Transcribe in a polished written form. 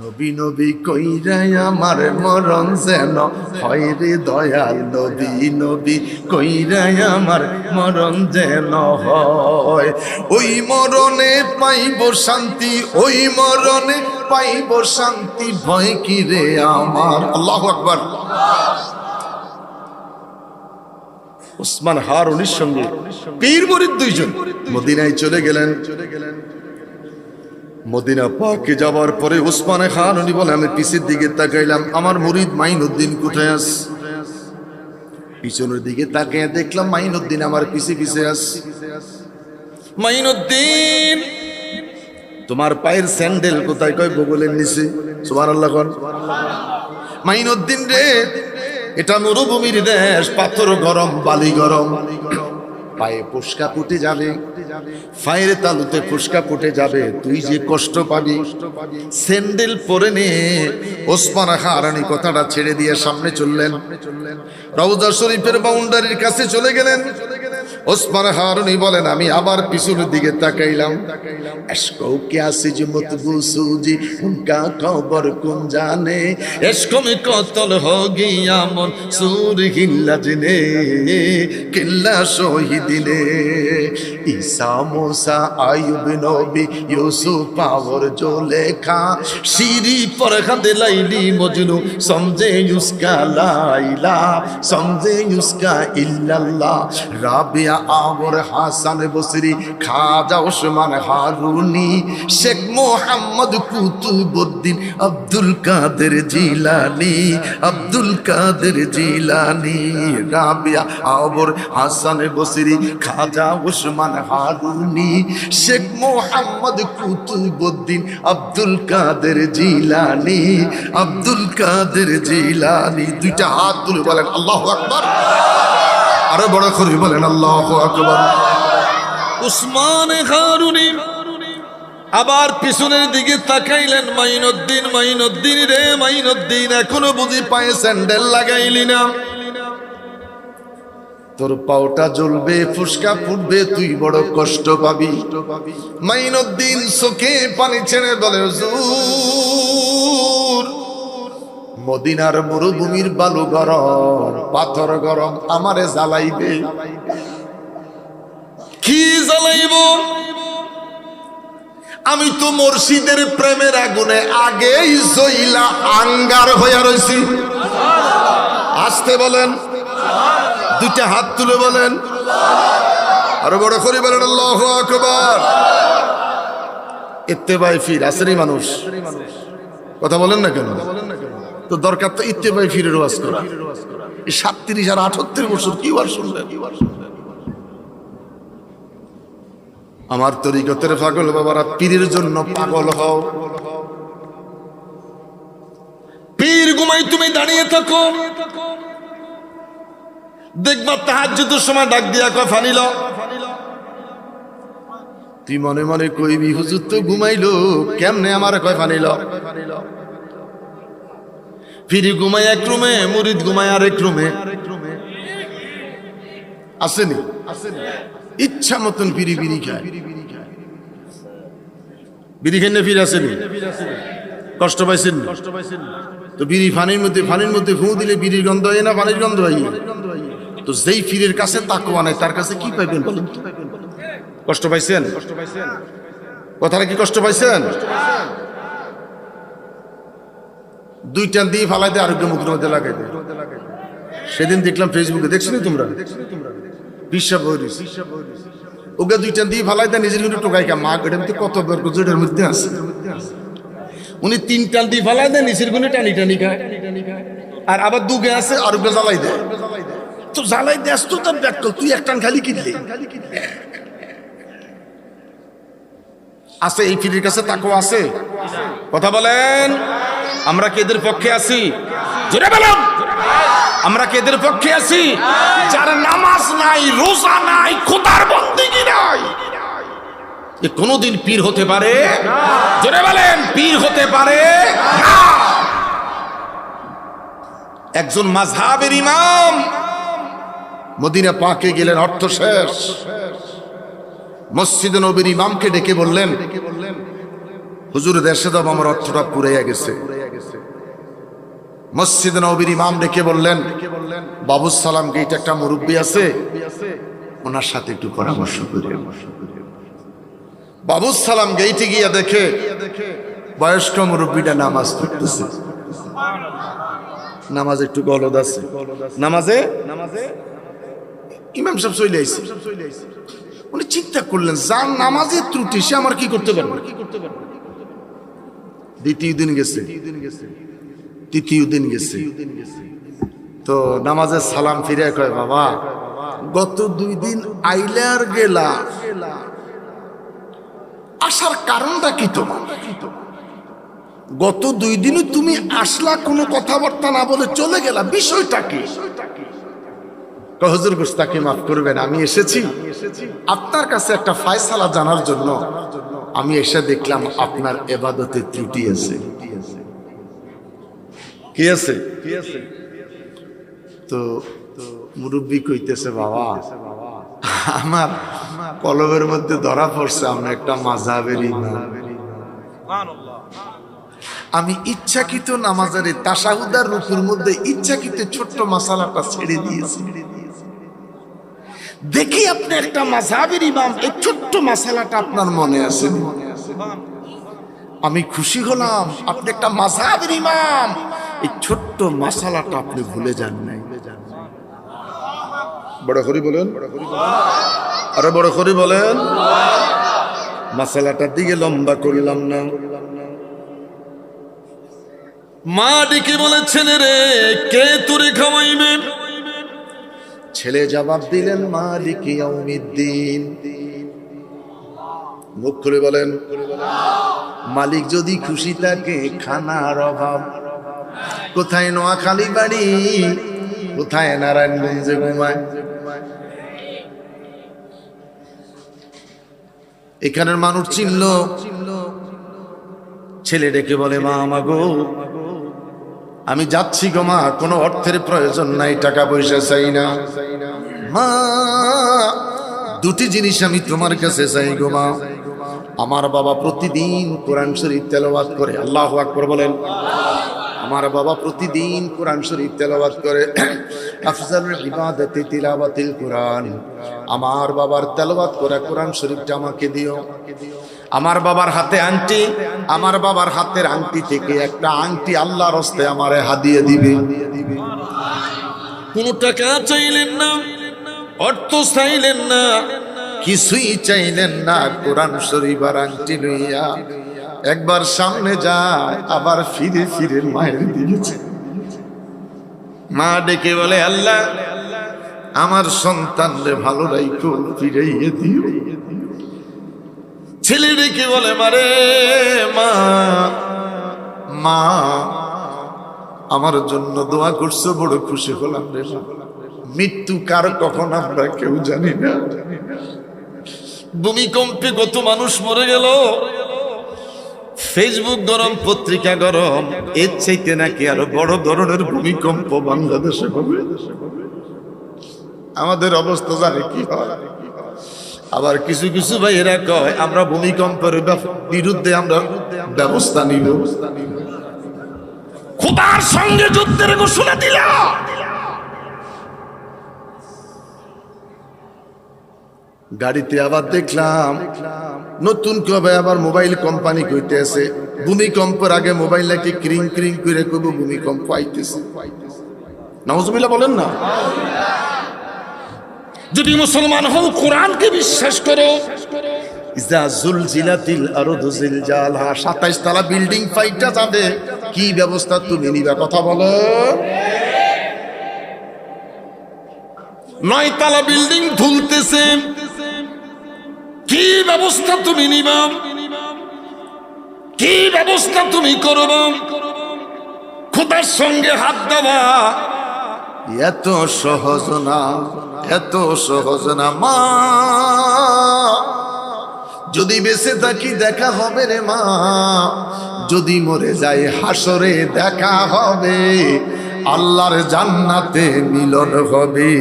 নবী নবী কইরাই আমার মরণ যেন হয় রে দয়াল, নবী নবী কইরাই আমার মরণ যেন হয়। ওই মরণে পাইব শান্তি, ওই মরণে পাইব শান্তি, ভয় কি রে আমার। আল্লাহু আকবার। ওসমান হারুনির সঙ্গে পীর মুরিদ দুইজন মদিনায় চলে গেলেন। মদিনা পাকে যাওয়ার পরে ওসমানে হারুনি বলে, আমি পিছের দিকে তাকাইলাম, আমার মুরিদ মাইনুদ্দিন কোথায় আছে? পিছনের দিকে তাকিয়ে দেখলাম মাইনুদ্দিন আমার পিছে পিছে আছে। মাইনুদ্দিন, তোমার পায়ের স্যান্ডেল কোথায়? কয় বগলের নিচে। সুবহানাল্লাহ কোন। মাইনুদ্দিন রে, এটা মরুভূমির দেশ, পাথর গরম, বালি গরম, পায়ে ফুসকা ফুটে যাবে, পায়ের তালুতে ফুসকা ফুটে যাবে, তুই যে কষ্ট পাবি। স্যান্ডেল পরে নে। ওসমান হারানি কথাটা ছেড়ে দিয়ে সামনে চললেন, রওজা শরীফের বাউন্ডারির কাছে চলে গেলেন। ওসমান হারুনি বলেন, আমি আবার পিছনের দিকে তাকাইলাম। এশকো क्या सिजमत बुसूजी उनका खबर कौन जाने, इश्क में कत्ल हो गया मंसूर हिल्ला जिने, किल्ला शहीद ने, ईसा मूसा आयुब नबी यूसुफ और जो लेखा, शीरी फरहद लैली मजनू समझे उसका लाइला, समझे उसका इल्लल्लाह, राबिया और हासन बसरी, खाजा उस्मान हारूनी, शेख मोहम्मद कुतुबुद्दीन, अब्दुल कादिर जिलानी, अब्दुल कादिर जिलानी, राबिया और हासन बसरी, खाजा उस्मान हारूनी, शेख मोहम्मद कुतुबुद्दीन, अब्दुल कादिर जिलानी, अब्दुल कादिर जिलानी। দুইটা হাত তুলে বলেন আল্লাহু আকবার। আরো বড় করে বলেন আল্লাহু আকবার। উসমান হারুনি আবার পিছনের দিকে তাকাইলেন। মাইনুদ্দিন, মাইনুদ্দিন রে মাইনুদ্দিন, এখনো বুঝি পায়ে স্যান্ডেল লাগাইলি না? তোর পাওটা জ্বলবে, ফুসকা ফুটবে, তুই বড় কষ্ট পাবি। মাইনুদ্দিন চোখে পানি ছেড়ে বলে, হুজুর, মদিনার মরুভূমির বালু গরম, পাথর গরম, আমারে জ্বালাইবে। কি জ্বালাইব? আমি তো মুর্শিদের প্রেমের আগুনে আগেই জইলা আঙ্গার হইয়া রইছি। আসতে বলেন, দুইটা হাত তুলে বলেন, আরো বড় করে বলেন আল্লাহু আকবার। ইত্তেবাই ফির আসেনি মানুষ, কথা বলেন না কেন? তো দরকার তো ইত্তেবাই ফিরের ওয়াজ করা। 37 আর 78 বছর কি ওয়াজ শুনলেন? আমার তরিকতের পাগল বাবারা, পীরের জন্য পাগল হও। পীর ঘুমাই, তুমি দাঁড়িয়ে থাকো, দেখবা তাহাজ্জুদের সময় ডাক দিয়া কয় ফানি ল। তুই মনে মনে কইবি, হুজুর তো ঘুমাইলো, কেমনে আমার কয় ফানি ল। পীর ঘুমাই এক রুমে, মুরিদ ঘুমাই আরেক রুমে। আসেনি? ইচ্ছা মতন বিড়ি বিড়ি খায়। বিড়ি খেয়ে ফিরে আসেনি? কষ্ট পাইছেন? তো বিড়ি ফানির মধ্যে ফু দিলে বিড়ির গন্ধ হয় না পানির গন্ধ হয়? তো যেই ফিরের কাছে তাকওয়া নাই, তার কাছে কি পাইবেন বলেন? কষ্ট পাইছেন? কথাটা কি কষ্ট পাইছেন? দুইটা দিয়ে ফালাই দেয়, আরোগ্য মুখের মধ্যে লাগাই দেয়। সেদিন দেখলাম ফেসবুকে, দেখছিনি তোমরা? ওকে দুইটা দিয়ে ফালাই দেয়, নিজের কিন্তু টোকাই কা মা, এটার মধ্যে কত এটার মধ্যে আছে। উনি 3 টান দিয়ে ফালাই দেয়, নিচের গুণে টানি টানি খায়, আর আবার দুগে আছে আর ওকে জ্বালাই দেয়। তো জ্বালাই দেয় তো তার ব্যাক কর, তুই 1 টান খালি কিনলে আছে। এই ফিরের কাছে তাকওয়া আছে? কথা বলেন, আমরা কি এদের পক্ষে আছি? জোরে বলুন, আমরা কি এদের পক্ষে আছি? যার নামাজ নাই, রোজা নাই, খোদার বন্দেগী নাই, এ কোনদিন পীর হতে পারে? জোরে বলেন, পীর হতে পারে না। একজন মাযহাবের ইমাম মদিনা পাকে গেলেন, অর্থ শেষ। মসজিদে নববীর ইমামকে ডেকে বললেন, হুজুর দেশে তো আমার অর্থটা পুরাইয়া গেছে। মসজিদ নববীর ইমাম ডেকে বললেন, বাবুস সালাম গেইটে একটা মুরব্বী আছে, ওনার সাথে একটু পরামর্শ করেন। বাবুস সালাম গেইটে গিয়া দেখে বয়স্ক মুরব্বীটা নামাজ পড়তেছে। নামাজ একটু গলদ আছে, নামাজে ইমাম সাহেব চলে আইছে। উনি চিন্তা করলেন, যার নামাজের ত্রুটি সে আমার কি করতে পারবে। দ্বিতীয় দিন গেছে, তৃতীয় দিন গেছে, তো নামাজের সালাম ফিরে কয়, বাবা গত 2 দিন আইলে আর গেলা, আসার কারণটা কি তোমার? গত 2 দিনও তুমি আসলা, কোনো কথাবার্তা না বলে চলে গেলা, বিষয়টা কি? হুজুর গোস্তাকে মাফ করবেন, আমি এসেছি আপনার কাছে একটা ফয়সালা জানার জন্য। আমি এসে দেখলাম আপনার ইবাদতে ত্রুটি আছে। কি আছে? তো মুরব্বী কইতেছে, বাবা আমার কলবের মধ্যে ধরা পড়ছে আমরা একটা মাযহাবের ইমাম। আমি ইচ্ছাকৃত নামাজের তাশাহুদার রুকুর মধ্যে ইচ্ছাকৃত ছোট্ট মাসালাটা ছেড়ে দিয়েছি। দেখি আপনি একটা মাযহাবের ইমাম, এই ছোট্ট মাসালাটা আপনার মনে আছে। আমি খুশি হলাম, আপনি একটা মাযহাবের ইমাম, এই ছোট্ট মাসালাটা আপনি ভুলে যান নাই। বড় করে বলেন, আরে বড় করে বলেন। মাসালাটার দিকে লম্বা করলাম না। মা ডেকে বলেছেন, রে কে তোরে খাওয়াইবে? ছেলে জবাব দিলেন, মালিক ইয়াউমিদ্দিন। মুখ খুলে বলেন, মালিক যদি খুশি থাকে খানার অভাব। কোথায় নোয়াখালী বাড়ি, কোথায় নারায়ণগঞ্জে ঘুমায়। এখানের মানুষ চিনল। ছেলে ডেকে বলে, মা আমাগো আমি যাচ্ছি গো মা, কোনো অর্থের প্রয়োজন নাই, টাকা পয়সা চাই না মা, 2টি জিনিস আমি তোমার কাছে চাই গো মা। আমার বাবা প্রতিদিন কোরআন শরীফ তেলাওয়াত করে, আল্লাহু আকবার বলেন। আমার বাবা প্রতিদিন কোরআন শরীফ তেলাওয়াত করে। আফজালুল ইবাদাতি তিলাওয়াতুল কোরআন। আমার বাবার তেলাওয়াত করা কোরআন শরীফটা আমাকে দিও। আমার বাবার হাতে আংটি, আমার বাবার হাতের আংটি থেকে একটা আংটি আল্লাহর হস্তে আমারে হাদিয়ে দিবে। কোন টাকা চাইলেন না, অর্থ চাইলেন না, কিছুই চাইলেন না, কোরআন শরীফ আর আংটি লইয়া একবার সামনে যায়, আবার ফিরে ফিরে মায়ের দিকে। মা ডেকে বলে, আল্লাহ আমার সন্তানরে ভালো রাইখো, ফিরাইয়ে দিও। ছেলে ডেকে বলে, মারে মা, মা আমার জন্য দোয়া করছো, বড় খুশি হলাম রে। মৃত্যু কার কখন আমরা কেউ জানি না। ভূমিকম্পে কত মানুষ মরে গেল, ফেসবুক গরম, পত্রিকা গরম, এর চাইতে নাকি আরো বড় ধরনের ভূমিকম্প বাংলাদেশে হবে। আমাদের অবস্থা জানে কি হয়। আবার কিছু কিছু ভাইয়েরা কয় আমরা ভূমিকম্পের বিরুদ্ধে আমরা ব্যবস্থা নিব। খোদার সঙ্গে যুদ্ধের ঘোষণা দিল। গাড়িতে আবার দেখলাম নতুন কবে আবার মোবাইল কোম্পানি কইতেছে, ভূমিকম্পের আগে মোবাইল নাকি ক্রিং ক্রিং করে কইব ভূমিকম্প আইতেছে। নাউজুবিল্লাহ বলেন না। যদি মুসলমান হও, কোরআনকে বিশ্বাস করো, ইজা জুলজিলাতিল আরদু জিলজালহা, 27 তলা বিল্ডিং ফাইটা যাবে, কি ব্যবস্থা তুমি নিবা? কথা বলো। 9 তলা বিল্ডিং ঝুলতেছে, কি ব্যবস্থা তুমি নিবা? কি ব্যবস্থা তুমি করবা? খোদার সঙ্গে হাত দেওয়া এত সহজ না, এত সহজ না মা। যদি বেঁচে থাকি দেখা হবে রে মা, যদি মরে যাই হাসরে দেখা হবে, আল্লাহর জান্নাতে মিলন হবে।